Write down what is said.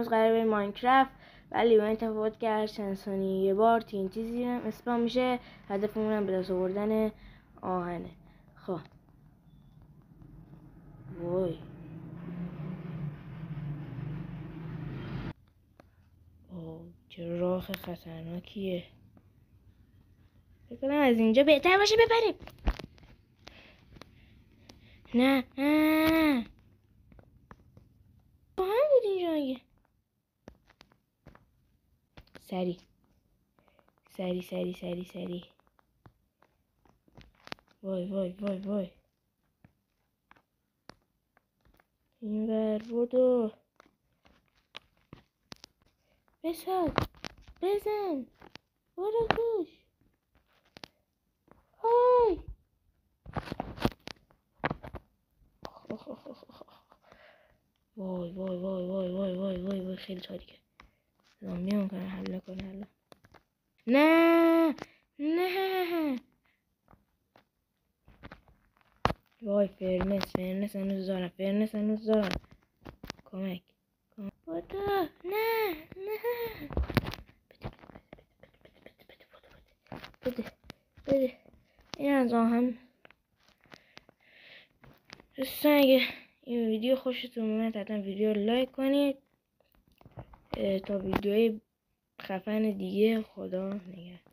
امروز قراره بریم ماینکرافت، ولی با این تفاوت که هر چند ثانیه یه بار TNT زیرم اسپام میشه. هدفمون هم به دست آوردن آهنه. خب وای چه راه خطرناکیه. فکر کنم از اینجا بهتر باشه بپریم. نه آهن بود اینجا. اگه سری وای این بر بودو بزن برو توش. آی وای خیلی تاریکه. زامبی هم کنه حل کنه. نه وای فرنس هنوز دارم. کمک بودا. نه بده این از آهن. دوستان اگه این ویدیو خوشتون اومد حتما ویدیو رو لایک کنید. تا ویدیوهای خفن دیگه خدا نگهدار.